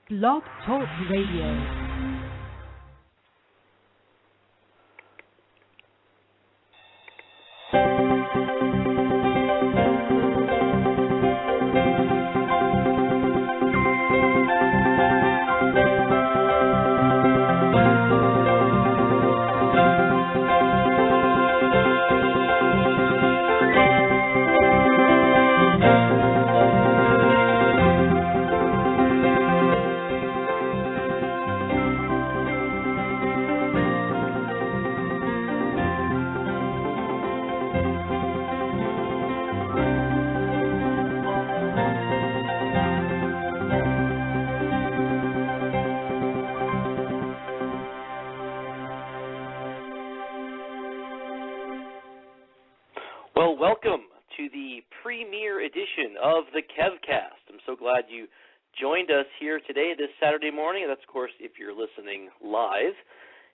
Blog Talk Radio. Well, welcome to the premiere edition of the KevCast. I'm so glad you joined us here today, this Saturday morning. That's, of course, if you're listening live.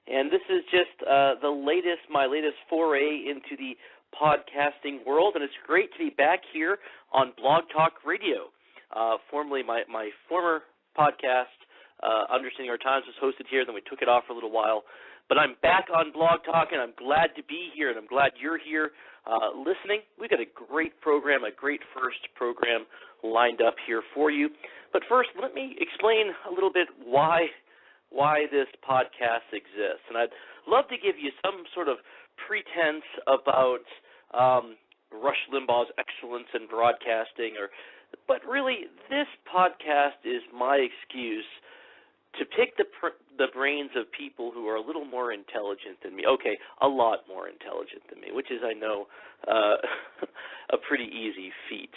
And this is just my latest foray into the podcasting world, and it's great to be back here on Blog Talk Radio. Formerly, my former podcast, Understanding Our Times, was hosted here. Then we took it off for a little while. But I'm back on Blog Talk, and I'm glad to be here, and I'm glad you're here listening. We've got a great program, a great first program lined up here for you. But first, let me explain a little bit why this podcast exists. And I'd love to give you some sort of pretense about Rush Limbaugh's excellence in broadcasting, but really this podcast is my excuse to pick the brains of people who are a little more intelligent than me. Okay, a lot more intelligent than me, which is, I know, a pretty easy feat.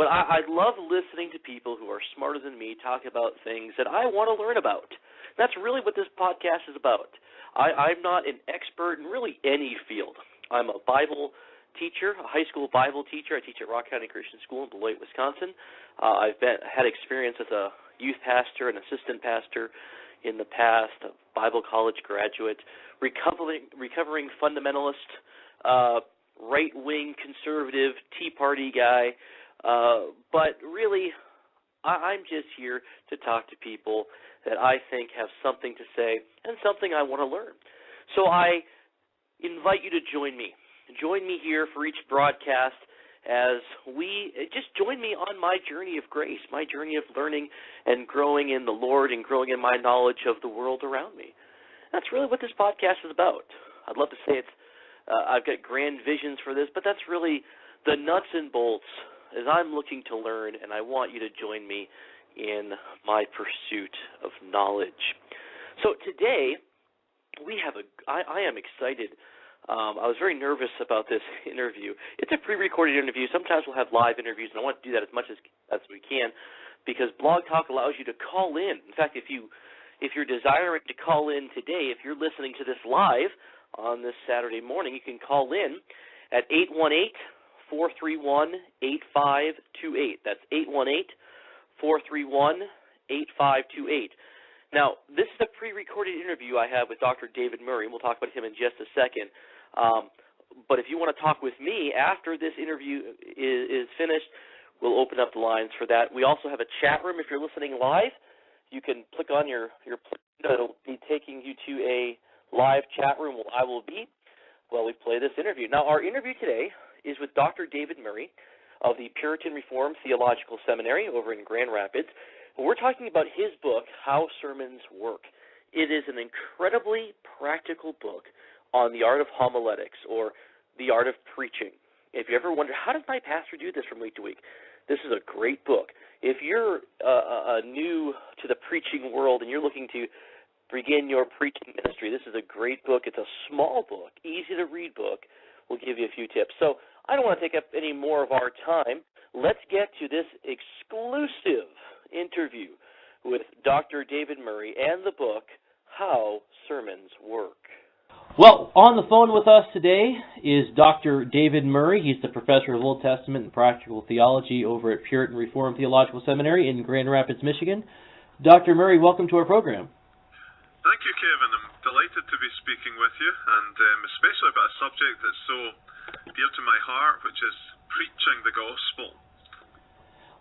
But I love listening to people who are smarter than me talk about things that I want to learn about. That's really what this podcast is about. I'm not an expert in really any field. I'm a Bible teacher, a high school Bible teacher. I teach at Rock County Christian School in Beloit, Wisconsin. I've had experience as a youth pastor and assistant pastor in the past, a Bible college graduate, recovering fundamentalist, right-wing conservative Tea Party guy. But really, I'm just here to talk to people that I think have something to say and something I want to learn. So I invite you to join me. Join me here for each broadcast as just join me on my journey of grace, my journey of learning and growing in the Lord and growing in my knowledge of the world around me. That's really what this podcast is about. I'd love to say I've got grand visions for this, but that's really the nuts and bolts as I'm looking to learn, and I want you to join me in my pursuit of knowledge. So today, I am excited. I was very nervous about this interview. It's a pre-recorded interview. Sometimes we'll have live interviews, and I want to do that as much as we can because Blog Talk allows you to call in. In fact, if you're desiring to call in today, if you're listening to this live on this Saturday morning, you can call in at 818-431-8528. That's 818-431-8528. Now, this is a pre-recorded interview I have with Dr. David Murray, and we'll talk about him in just a second. But if you want to talk with me after this interview is finished, we'll open up the lines for that. We also have a chat room. If you're listening live, you can click on your it'll be taking you to a live chat room where I will be while we play this interview. Now, our interview today is with Dr. David Murray of the Puritan Reformed Theological Seminary over in Grand Rapids. We're talking about his book, How Sermons Work. It is an incredibly practical book on the art of homiletics, or the art of preaching. If you ever wonder, how does my pastor do this from week to week? This is a great book. If you're new to the preaching world and you're looking to begin your preaching ministry, this is a great book. It's a small book, easy-to-read book. We'll give you a few tips. So I don't want to take up any more of our time. Let's get to this exclusive interview with Dr. David Murray and the book, How Sermons Work. Well, on the phone with us today is Dr. David Murray. He's the professor of Old Testament and Practical Theology over at Puritan Reformed Theological Seminary in Grand Rapids, Michigan. Dr. Murray, welcome to our program. Thank you, Kevin. I'm delighted to be speaking with you, and especially about a subject that's so dear to my heart, which is preaching the gospel.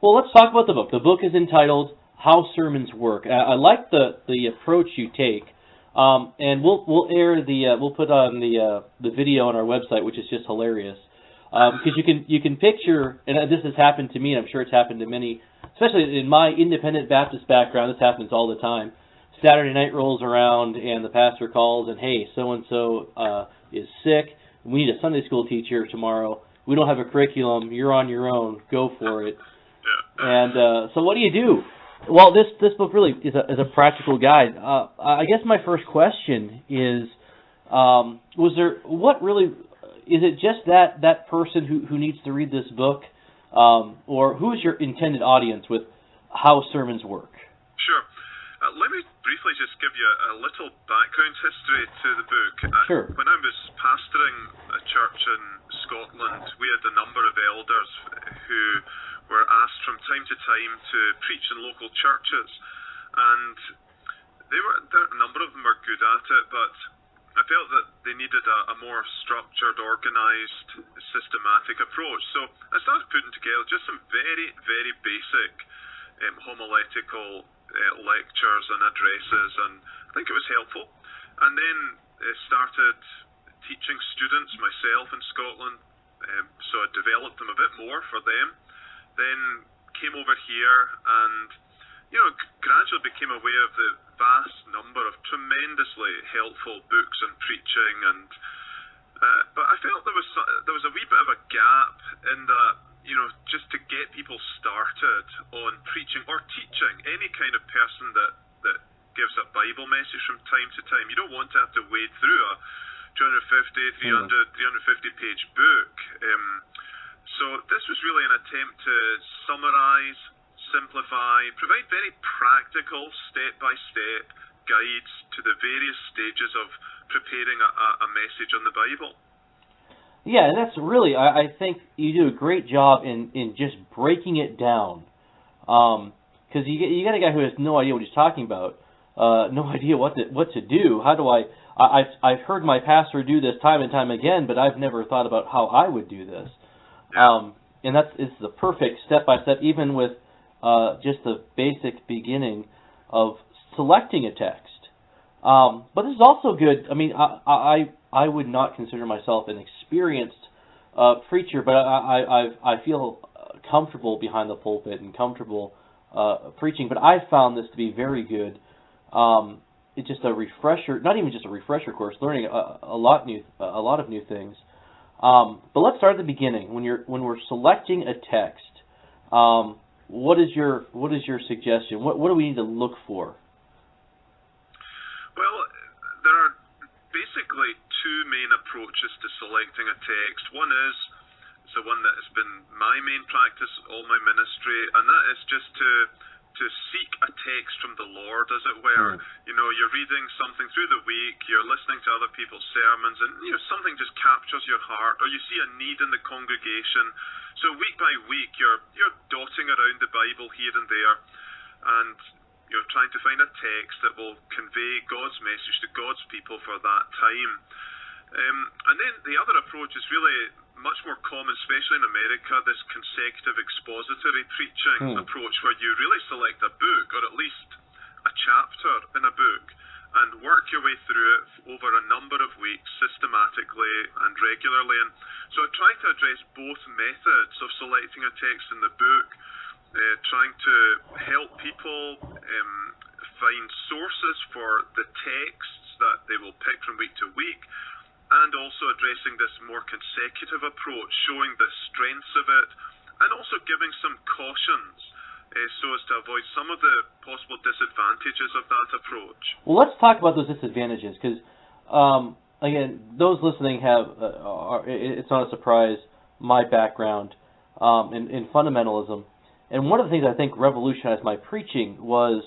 Well, let's talk about the book. The book is entitled how sermons work. I like the approach you take, and we'll air we'll put on the video on our website, which is just hilarious, because you can picture, and this has happened to me, and I'm sure it's happened to many, especially in my independent Baptist background. This happens all the time. Saturday night rolls around, and the pastor calls, and hey, so and so is sick. We need a Sunday school teacher tomorrow. We don't have a curriculum. You're on your own. Go for it. And so what do you do? Well, this book really is a practical guide. I guess my first question is, is it just that person who needs to read this book, or who is your intended audience with how sermons work? Sure. Let me briefly just give you a little background history to the book. Sure. When I was pastoring a church in Scotland, we had a number of elders who were asked from time to time to preach in local churches, and a number of them were good at it, but I felt that they needed a more structured, organised, systematic approach. So I started putting together just some very, very basic homiletical lectures and addresses, and I think it was helpful. And then started teaching students myself in Scotland, so I developed them a bit more for them. Then came over here and gradually became aware of the vast number of tremendously helpful books on preaching, and but I felt there was a wee bit of a gap in that, just to get people started on preaching or teaching, any kind of person that gives a Bible message from time to time. You don't want to have to wade through a 250, 300, 350 page book. So this was really an attempt to summarize, simplify, provide very practical, step-by-step guides to the various stages of preparing a message on the Bible. Yeah, and that's really, I think you do a great job in just breaking it down. Because you got a guy who has no idea what he's talking about, no idea what to do. How do I've heard my pastor do this time and time again, but I've never thought about how I would do this. And it's the perfect step-by-step, even with just the basic beginning of selecting a text. But this is also good. I mean, I would not consider myself an experienced preacher, but I feel comfortable behind the pulpit and comfortable preaching. But I found this to be very good. It's just a refresher, not even just a refresher course, learning a lot of new things. But let's start at the beginning. When we're selecting a text, what is your suggestion? What do we need to look for? Well, there are basically two main approaches to selecting a text. One is the one that has been my main practice all my ministry, and that is just to seek a text from the Lord, as it were. You're reading something through the week, you're listening to other people's sermons, and something just captures your heart, or you see a need in the congregation. So week by week, you're dotting around the Bible here and there, and you're trying to find a text that will convey God's message to God's people for that time. And then the other approach is really much more common, especially in America, this consecutive expository preaching approach, where you really select a book, or at least a chapter in a book, and work your way through it over a number of weeks, systematically and regularly. And so I try to address both methods of selecting a text in the book, trying to help people find sources for the texts that they will pick from week to week, and also addressing this more consecutive approach, showing the strengths of it, and also giving some cautions so as to avoid some of the possible disadvantages of that approach. Well, let's talk about those disadvantages, because, again, those listening it's not a surprise, my background in fundamentalism. And one of the things I think revolutionized my preaching was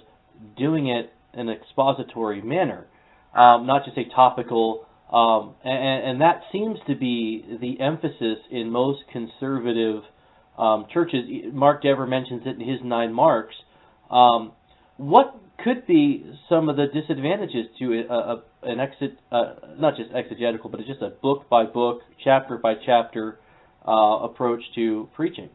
doing it in an expository manner, not just a topical, and that seems to be the emphasis in most conservative churches. Mark Dever mentions it in his 9 marks. What could be some of the disadvantages to not just exegetical, but just a book-by-book, chapter-by-chapter approach to preaching?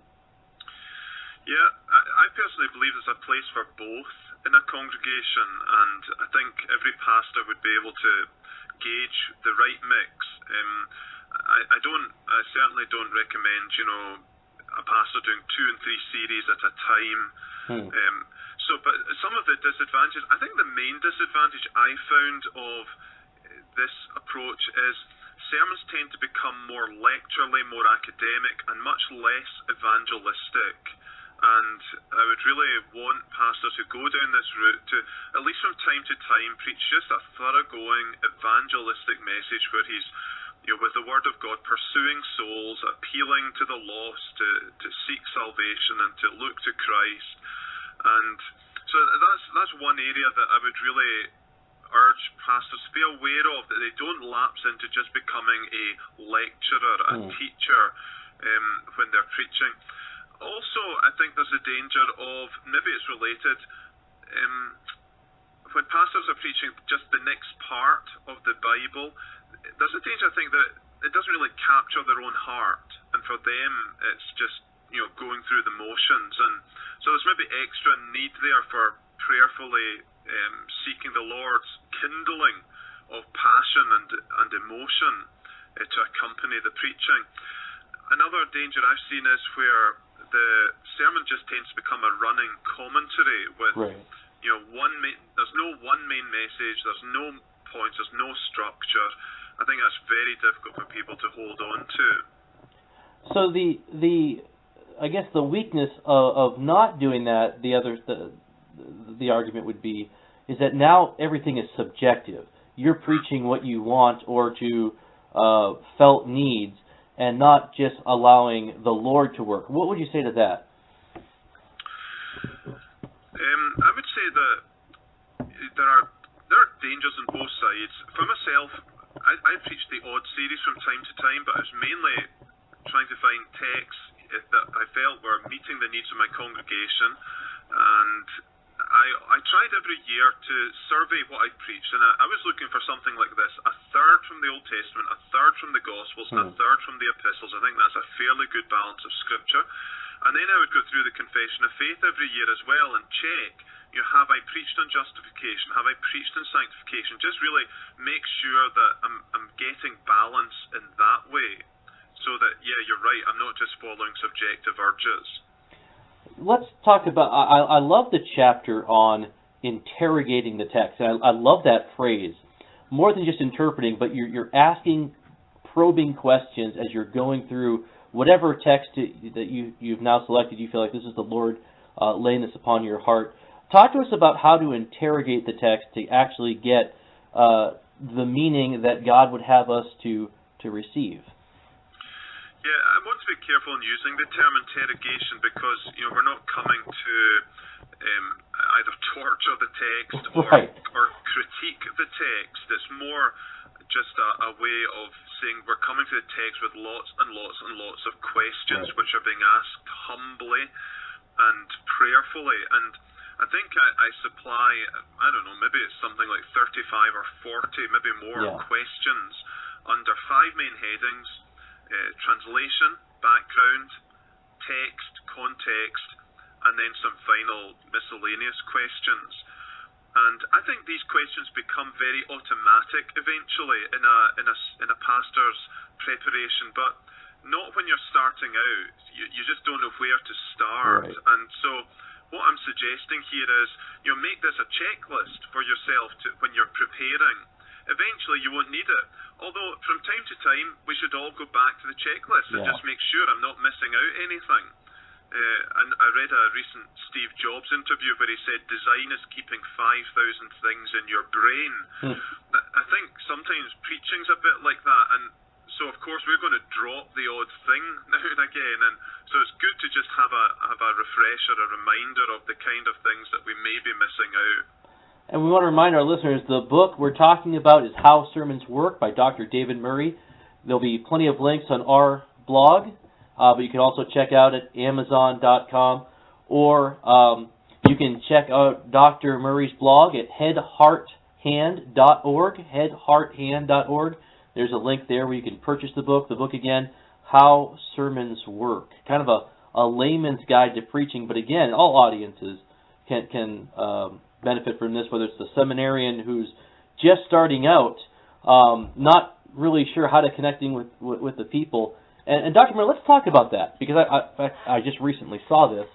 Yeah, I personally believe there's a place for both in a congregation, and I think every pastor would be able to gauge the right mix. I certainly don't recommend, a pastor doing 2 and 3 series at a time. But some of the disadvantages, I think the main disadvantage I found of this approach is sermons tend to become more lecturely, more academic, and much less evangelistic. And I would really want pastors who go down this route to, at least from time to time, preach just a thoroughgoing evangelistic message where he's, with the Word of God, pursuing souls, appealing to the lost, to seek salvation and to look to Christ. And so that's one area that I would really urge pastors to be aware of, that they don't lapse into just becoming a lecturer, a teacher when they're preaching. Also, I think there's a danger of, maybe it's related, when pastors are preaching just the next part of the Bible, there's a danger, I think, that it doesn't really capture their own heart, and for them it's just going through the motions, and so there's maybe extra need there for prayerfully seeking the Lord's kindling of passion and emotion to accompany the preaching. Another danger I've seen is where the sermon just tends to become a running commentary with there's no one main message, there's no points, there's no structure. I think that's very difficult for people to hold on to. So I guess the weakness of not doing that, the argument would be, is that now everything is subjective. You're preaching what you want or to felt needs, and not just allowing the Lord to work. What would you say to that? I would say that there are dangers on both sides. For myself, I preach the odd series from time to time, but I was mainly trying to find texts that I felt were meeting the needs of my congregation, and I tried every year to survey what I preached, and I was looking for something like this: a third from the Old Testament, a third from the Gospels, and a third from the Epistles. I think that's a fairly good balance of Scripture. And then I would go through the Confession of Faith every year as well and check, have I preached on justification? Have I preached on sanctification? Just really make sure that I'm getting balance in that way, so that, you're right, I'm not just following subjective urges. Let's talk about, I love the chapter on interrogating the text. And I love that phrase. More than just interpreting, but you're asking probing questions as you're going through whatever text that you've now selected. You feel like this is the Lord laying this upon your heart. Talk to us about how to interrogate the text to actually get the meaning that God would have us to receive. Yeah, I want to be careful in using the term interrogation because we're not coming to either torture the text or critique the text. It's more just a way of saying we're coming to the text with lots and lots and lots of questions which are being asked humbly and prayerfully. And I think I supply, I don't know, maybe it's something like 35 or 40, maybe more questions under 5 main headings: translation, background, text, context, and then some final miscellaneous questions. And I think these questions become very automatic eventually in a pastor's preparation, but not when you're starting out. You just don't know where to start. Right. And so what I'm suggesting here is make this a checklist for yourself when you're preparing. Eventually you won't need it. Although from time to time we should all go back to the checklist and just make sure I'm not missing out anything. And I read a recent Steve Jobs interview where he said design is keeping 5,000 things in your brain. I think sometimes preaching's a bit like that, and so of course we're going to drop the odd thing now and again, and so it's good to just have a refresher, a reminder of the kind of things that we may be missing out. And we want to remind our listeners, the book we're talking about is How Sermons Work by Dr. David Murray. There'll be plenty of links on our blog, but you can also check out at Amazon.com, or you can check out Dr. Murray's blog at headhearthand.org, headhearthand.org. There's a link there where you can purchase the book. The book again, How Sermons Work. Kind of a layman's guide to preaching. But again, all audiences can benefit from this, whether it's the seminarian who's just starting out, not really sure how to connecting with the people. And Dr. Miller, let's talk about that, because I just recently saw this.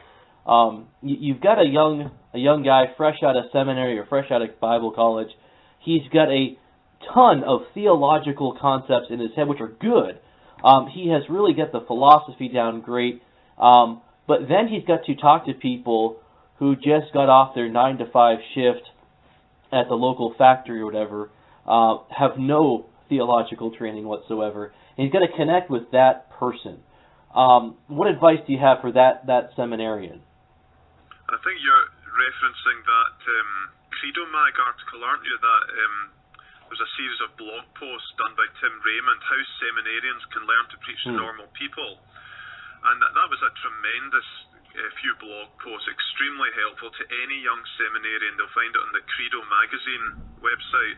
You've got a young guy fresh out of seminary or fresh out of Bible college. He's got a ton of theological concepts in his head, which are good. He has really got the philosophy down great. But then he's got to talk to people who just got off their 9-to-5 shift at the local factory or whatever, have no theological training whatsoever. And he's got to connect with that person. What advice do you have for that seminarian? I think you're referencing that Credo Mag article, aren't you? That there's a series of blog posts done by Tim Raymond, how seminarians can learn to preach to normal people. And that was a tremendous few blog posts, extremely helpful to any young seminarian. They'll find it on the Credo magazine website.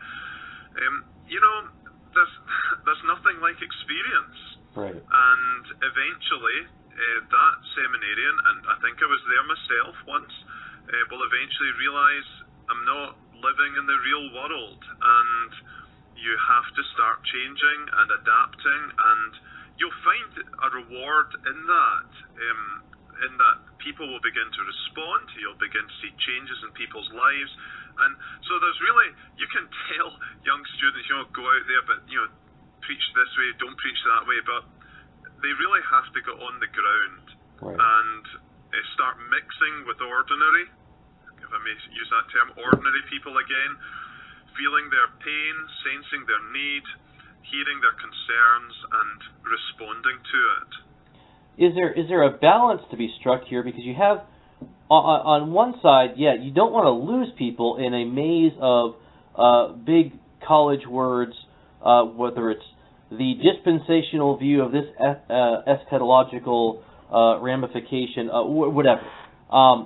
There's nothing like experience. Right. And eventually, that seminarian, and I think I was there myself once, will eventually realize I'm not living in the real world, and you have to start changing and adapting, and you'll find a reward in that people will begin to respond, you'll begin to see changes in people's lives. And so there's really, you can tell young students, go out there, but, preach this way, don't preach that way, but they really have to go on the ground. Right. And start mixing with ordinary, if I may use that term, ordinary people again, feeling their pain, sensing their need, hearing their concerns, and responding to it. Is there a balance to be struck here? Because you have, on one side, you don't want to lose people in a maze of big college words, whether it's the dispensational view of this eschatological ramification, whatever.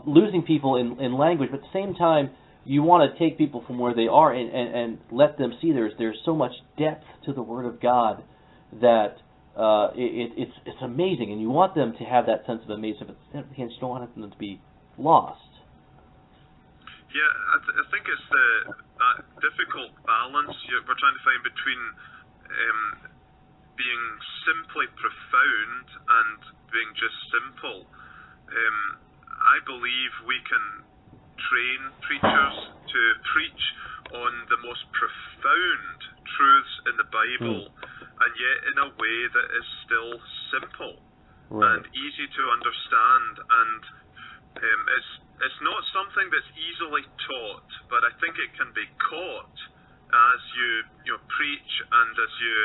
Losing people in language, but at the same time, you want to take people from where they are and let them see there's so much depth to the Word of God that it's amazing, and you want them to have that sense of amazement, but you don't want them to be lost. Yeah, I think it's that difficult balance we're trying to find between being simply profound and being just simple. I believe we can train preachers to preach on the most profound truths in the Bible, and yet in a way that is still simple and easy to understand. And it's not something that's easily taught, but I think it can be caught as you preach and as you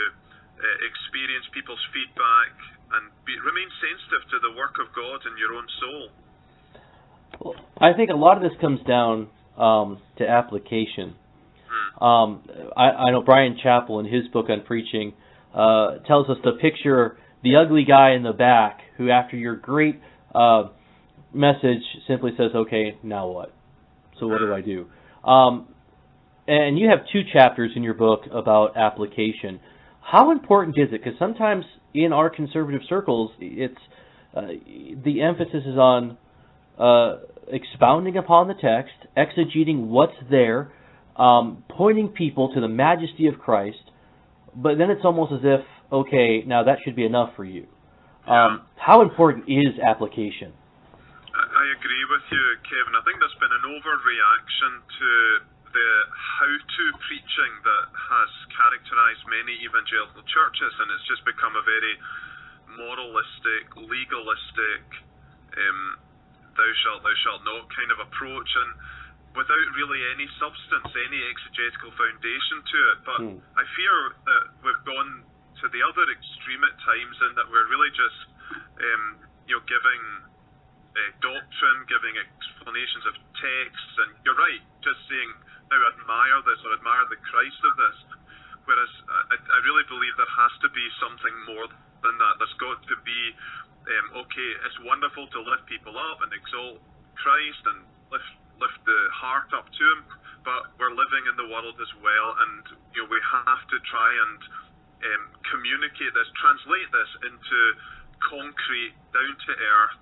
experience people's feedback and remain sensitive to the work of God in your own soul. Well, I think a lot of this comes down to application. I know Brian Chappell in his book on preaching tells us to picture the ugly guy in the back who, after your great message, simply says, "Okay, now what? So what do I do?" And you have 2 chapters in your book about application. How important is it? Because sometimes in our conservative circles, it's the emphasis is on expounding upon the text, exegeting what's there, pointing people to the majesty of Christ, but then it's almost as if, okay, now that should be enough for you. How important is application? I agree with you, Kevin. I think there's been an overreaction to the how-to preaching that has characterized many evangelical churches, and it's just become a very moralistic, legalistic, thou shalt not kind of approach, and without really any substance, any exegetical foundation to it. But I fear that we've gone to the other extreme at times, in that we're really just giving doctrine, giving explanations of texts, and you're right, just saying, now admire this or admire the Christ of this. Whereas I really believe there has to be something more than that. There's got to be, okay, it's wonderful to lift people up and exalt Christ and lift the heart up to Him, but we're living in the world as well, and we have to try and communicate this, translate this into concrete, down to earth,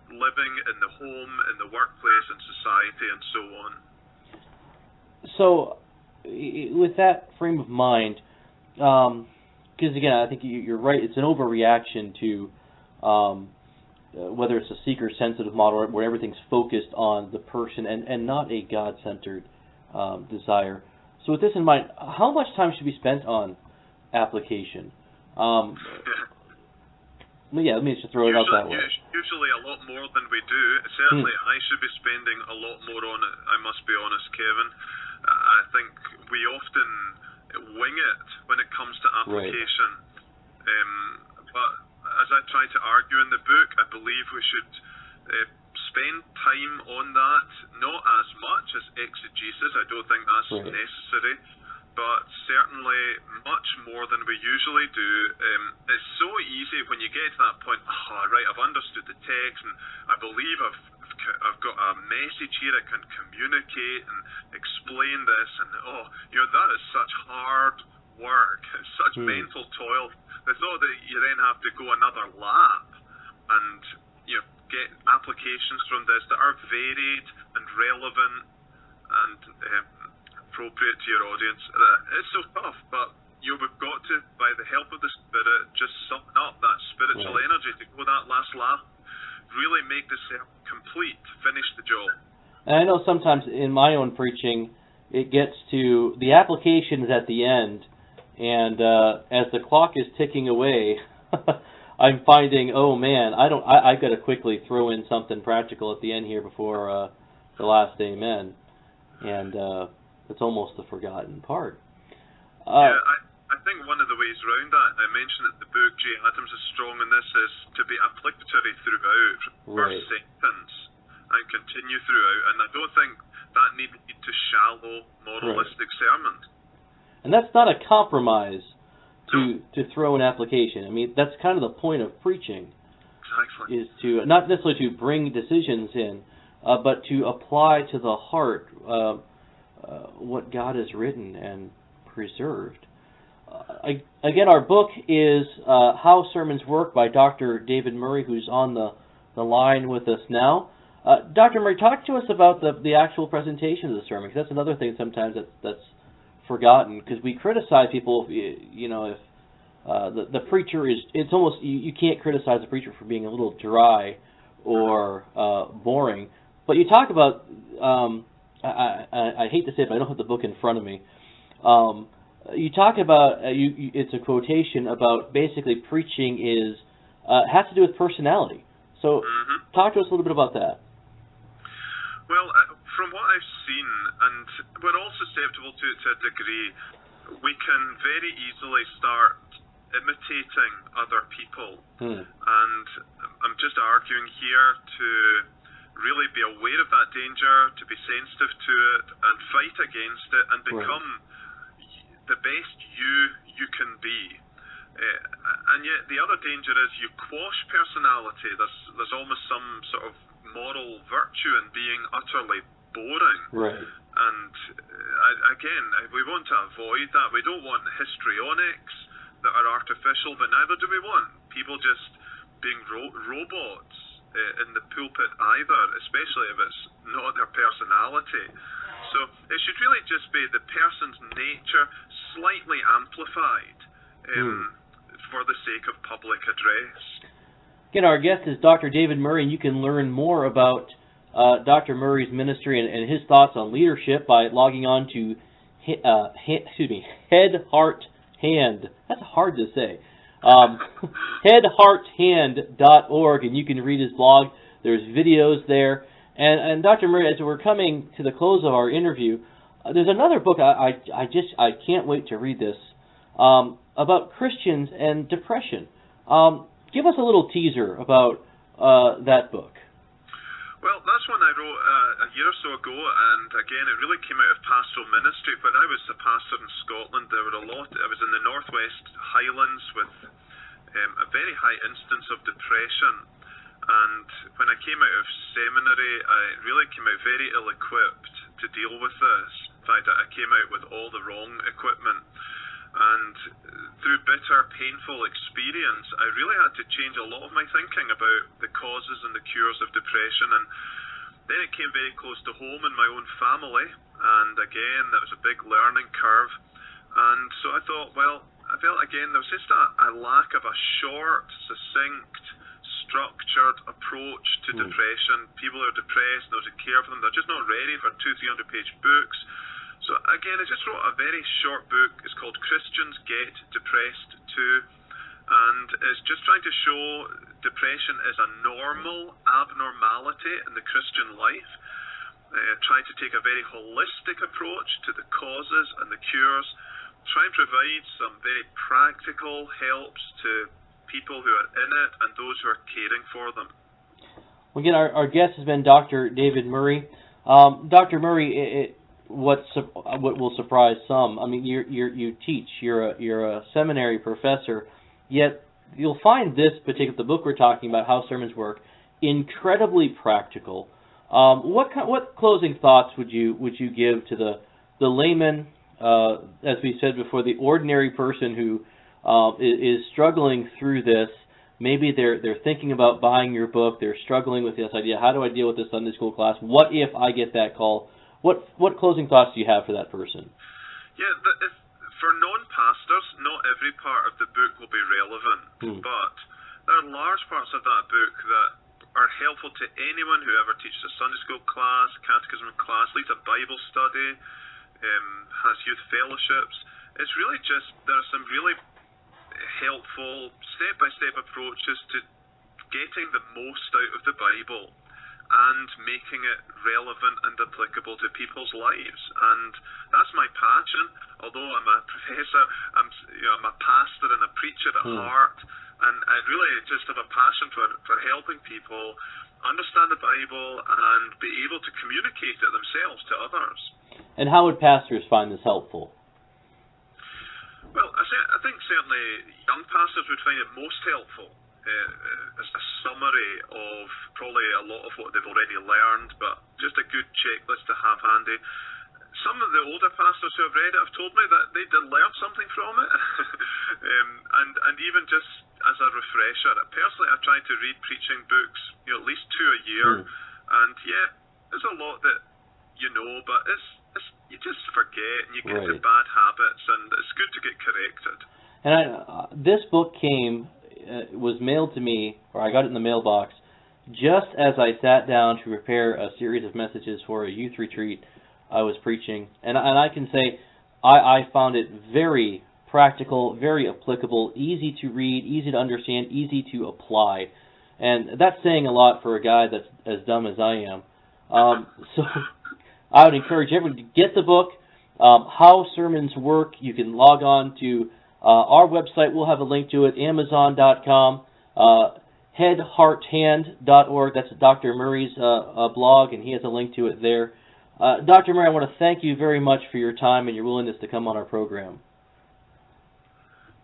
living in the home, in the workplace, in society, and so on. So, with that frame of mind, because again, I think you're right, it's an overreaction to whether it's a seeker-sensitive model where everything's focused on the person and not a God-centered desire. So with this in mind, how much time should be spent on application? Let me just throw it out that way. Usually a lot more than we do. Certainly I should be spending a lot more on it, I must be honest, Kevin. I think we often wing it when it comes to application. Right. But as I try to argue in the book, I believe we should spend time on that, not as much as exegesis. I don't think that's necessary, but certainly much more than we usually do. It's so easy when you get to that point, right, I've understood the text, and I believe I've got a message here, I can communicate and explain this, and that is such hard work, it's such mental toil. The thought that you then have to go another lap and get applications from this that are varied and relevant and appropriate to your audience. It's so tough, but we've got to, by the help of the Spirit, just summon up that spiritual energy to go that last lap, really make the sermon complete, finish the job. And I know sometimes in my own preaching, it gets to the applications at the end, and as the clock is ticking away, I'm finding, I've got to quickly throw in something practical at the end here before the last amen, and it's almost the forgotten part. I think one of the ways around that, I mentioned that the book, J. Adams is strong in this, is to be applicatory throughout, first sentence, and continue throughout, and I don't think that need lead to shallow, moralistic sermons. And that's not a compromise to throw an application. I mean, that's kind of the point of preaching. Exactly. Is to not necessarily to bring decisions in, but to apply to the heart what God has written and preserved. Again, our book is How Sermons Work by Dr. David Murray, who's on the line with us now. Dr. Murray, talk to us about the actual presentation of the sermon, because that's another thing sometimes that's forgotten, because we criticize people if the preacher is, it's almost, you can't criticize the preacher for being a little dry or boring, but you talk about, I hate to say it, but I don't have the book in front of me. You talk about, it's a quotation about basically preaching has to do with personality. So talk to us a little bit about that. Well, from what I've seen, and we're all susceptible to it to a degree, we can very easily start imitating other people. And I'm just arguing here to really be aware of that danger, to be sensitive to it, and fight against it, and become the best you can be. And yet the other danger is you quash personality. There's almost some sort of moral virtue in being utterly boring. Right. And again, we want to avoid that. We don't want histrionics that are artificial, but neither do we want people just being robots in the pulpit either, especially if it's not their personality. So it should really just be the person's nature slightly amplified for the sake of public address. Again, our guest is Dr. David Murray, and you can learn more about Dr. Murray's ministry and his thoughts on leadership by logging on to Head, Heart, Hand. That's hard to say. headhearthand.org, and you can read his blog. There's videos there. And Dr. Murray, as we're coming to the close of our interview, there's another book I can't wait to read this about Christians and depression. Give us a little teaser about that book. Well, that's one I wrote a year or so ago, and again, it really came out of pastoral ministry. When I was a pastor in Scotland, there were I was in the Northwest Highlands with a very high instance of depression, and when I came out of seminary, I really came out very ill-equipped to deal with this. In fact, I came out with all the wrong equipment, and through bitter, painful experience, I really had to change a lot of my thinking about the causes and the cures of depression. And then it came very close to home in my own family. And again, that was a big learning curve. And so I thought, well, I felt again there was just a lack of a short, succinct, structured approach to depression. People are depressed, there's a care for them, they're just not ready for 200-300-page books. So again, I just wrote a very short book. It's called Christians Get Depressed Too, and it's just trying to show depression is a normal abnormality in the Christian life. Trying to take a very holistic approach to the causes and the cures. Try and provide some very practical helps to people who are in it and those who are caring for them. Well, again, our guest has been Dr. David Murray. Dr. Murray, what will surprise some? I mean, you teach. You're a seminary professor. Yet you'll find this particular the book we're talking about, How Sermons Work, incredibly practical. What closing thoughts would you give to the layman, as we said before, the ordinary person who is struggling through this? Maybe they're thinking about buying your book. They're struggling with this idea. How do I deal with this Sunday school class? What if I get that call? What closing thoughts do you have for that person? Yeah, for non-pastors, not every part of the book will be relevant, but there are large parts of that book that are helpful to anyone who ever teaches a Sunday school class, catechism class, leads a Bible study, has youth fellowships. It's really just, there are some really helpful step-by-step approaches to getting the most out of the Bible and making it relevant and applicable to people's lives. And that's my passion. Although I'm a professor, I'm a pastor and a preacher at heart, and I really just have a passion for helping people understand the Bible and be able to communicate it themselves to others. And how would pastors find this helpful? Well, I think certainly young pastors would find it most helpful. As a summary of probably a lot of what they've already learned, but just a good checklist to have handy. Some of the older pastors who have read it have told me that they did learn something from it, and even just as a refresher. Personally, I try to read preaching books, at least 2 a year, and yeah, there's a lot that you know, but it's you just forget and you get into bad habits, and it's good to get corrected. And this book was mailed to me, or I got it in the mailbox, just as I sat down to prepare a series of messages for a youth retreat I was preaching. And I can say I found it very practical, very applicable, easy to read, easy to understand, easy to apply. And that's saying a lot for a guy that's as dumb as I am. So I would encourage everyone to get the book, How Sermons Work. You can log on to our website. We'll have a link to it, Amazon.com, headhearthand.org. That's Dr. Murray's blog, and he has a link to it there. Dr. Murray, I want to thank you very much for your time and your willingness to come on our program.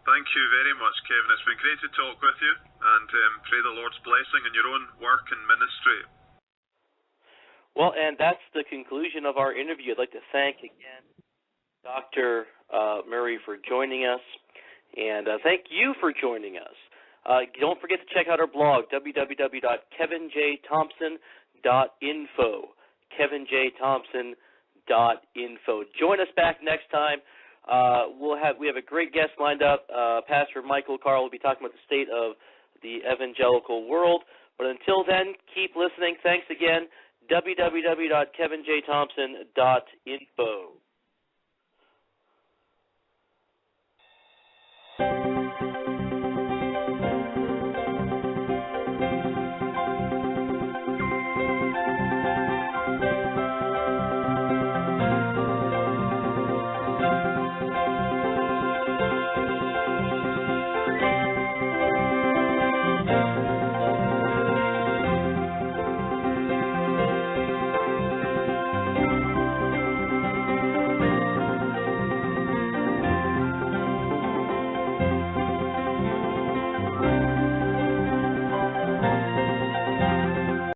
Thank you very much, Kevin. It's been great to talk with you, and pray the Lord's blessing in your own work and ministry. Well, and that's the conclusion of our interview. I'd like to thank again Dr. Murray for joining us, and thank you for joining us. Don't forget to check out our blog, www.kevinjthompson.info, kevinjthompson.info. Join us back next time. We have a great guest lined up. Pastor Michael Carl will be talking about the state of the evangelical world. But until then, keep listening. Thanks again. www.kevinjthompson.info.